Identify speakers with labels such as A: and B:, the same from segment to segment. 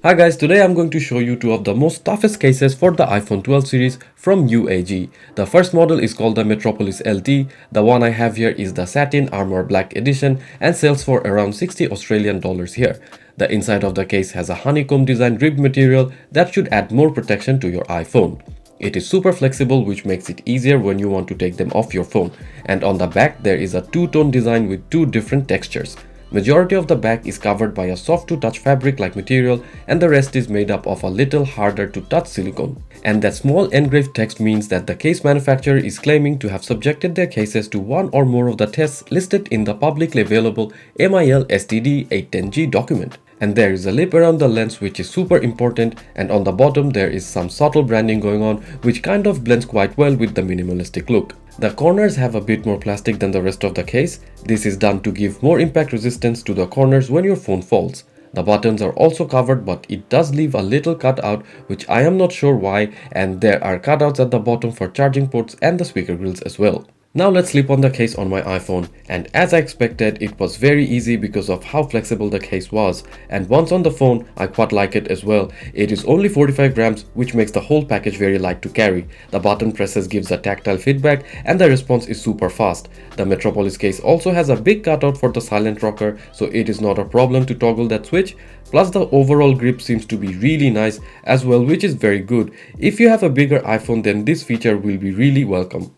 A: Hi guys, today I'm going to show you two of the most toughest cases for the iPhone 12 series from UAG. The first model is called the Metropolis LT. The one I have here is the Satin Armor Black Edition and sells for around 60 Australian dollars here. The inside of the case has a honeycomb design ribbed material that should add more protection to your iPhone. It is super flexible, which makes it easier when you want to take them off your phone. And on the back there is a two-tone design with two different textures. Majority of the back is covered by a soft to touch fabric like material, and the rest is made up of a little harder to touch silicone. And that small engraved text means that the case manufacturer is claiming to have subjected their cases to one or more of the tests listed in the publicly available MIL STD 810G document. And there is a lip around the lens, which is super important, and on the bottom there is some subtle branding going on which kind of blends quite well with the minimalistic look. The corners have a bit more plastic than the rest of the case. This is done to give more impact resistance to the corners when your phone falls. The buttons are also covered, but it does leave a little cutout, which I am not sure why, and there are cutouts at the bottom for charging ports and the speaker grills as well. Now let's slip on the case on my iPhone, and as I expected, it was very easy because of how flexible the case was, and once on the phone I quite like it as well. It is only 45 grams, which makes the whole package very light to carry. The button presses gives a tactile feedback and the response is super fast. The Metropolis case also has a big cutout for the silent rocker, so it is not a problem to toggle that switch. Plus the overall grip seems to be really nice as well, which is very good. If you have a bigger iPhone, then this feature will be really welcome.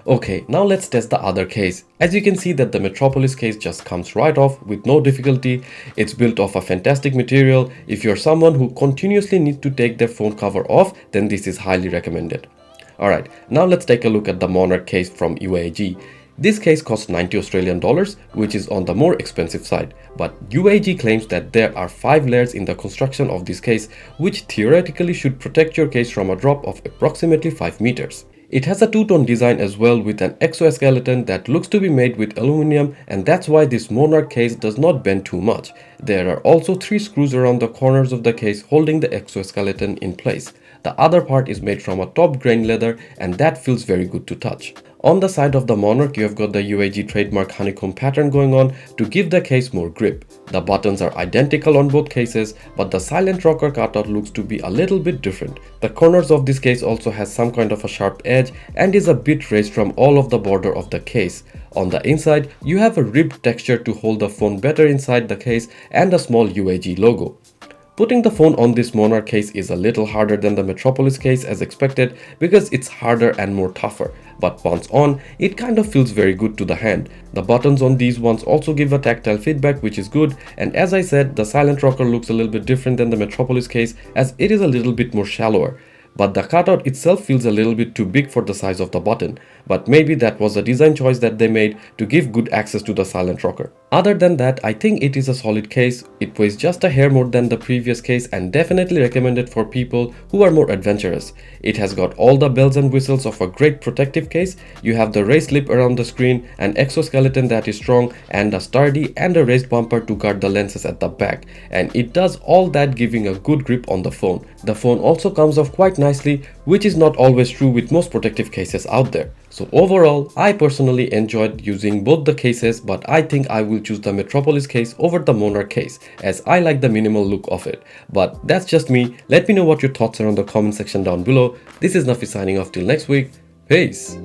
A: Okay, now let's test the other case. As you can see that the Metropolis case just comes right off with no difficulty. It's built of a fantastic material. If you're someone who continuously needs to take their phone cover off, then this is highly recommended. Alright, now let's take a look at the Monarch case from UAG. This case costs 90 Australian dollars, which is on the more expensive side, but UAG claims that there are 5 layers in the construction of this case, which theoretically should protect your case from a drop of approximately 5 meters. It has a two-tone design as well, with an exoskeleton that looks to be made with aluminum, and that's why this Monarch case does not bend too much. There are also 3 screws around the corners of the case holding the exoskeleton in place. The other part is made from a top grain leather, and that feels very good to touch. On the side of the Monarch, you have got the UAG trademark honeycomb pattern going on to give the case more grip. The buttons are identical on both cases, but the silent rocker cutout looks to be a little bit different. The corners of this case also has some kind of a sharp edge and is a bit raised from all of the border of the case. On the inside, you have a ribbed texture to hold the phone better inside the case and a small UAG logo. Putting the phone on this Monarch case is a little harder than the Metropolis case as expected because it's harder and more tougher, but once on, it kind of feels very good to the hand. The buttons on these ones also give a tactile feedback, which is good, and as I said, the silent rocker looks a little bit different than the Metropolis case as it is a little bit more shallower. But the cutout itself feels a little bit too big for the size of the button, but maybe that was a design choice that they made to give good access to the silent rocker. Other than that, I think it is a solid case. It weighs just a hair more than the previous case and definitely recommended for people who are more adventurous. It has got all the bells and whistles of a great protective case. You have the raised lip around the screen, an exoskeleton that is strong and a sturdy, and a raised bumper to guard the lenses at the back, and it does all that, giving a good grip on the phone. The phone also comes off quite nicely, which is not always true with most protective cases out there. So overall, I personally enjoyed using both the cases, but I think I will choose the Metropolis case over the Monarch case as I like the minimal look of it. But that's just me. Let me know what your thoughts are on the comment section down below. This is Nafi signing off till next week. Peace.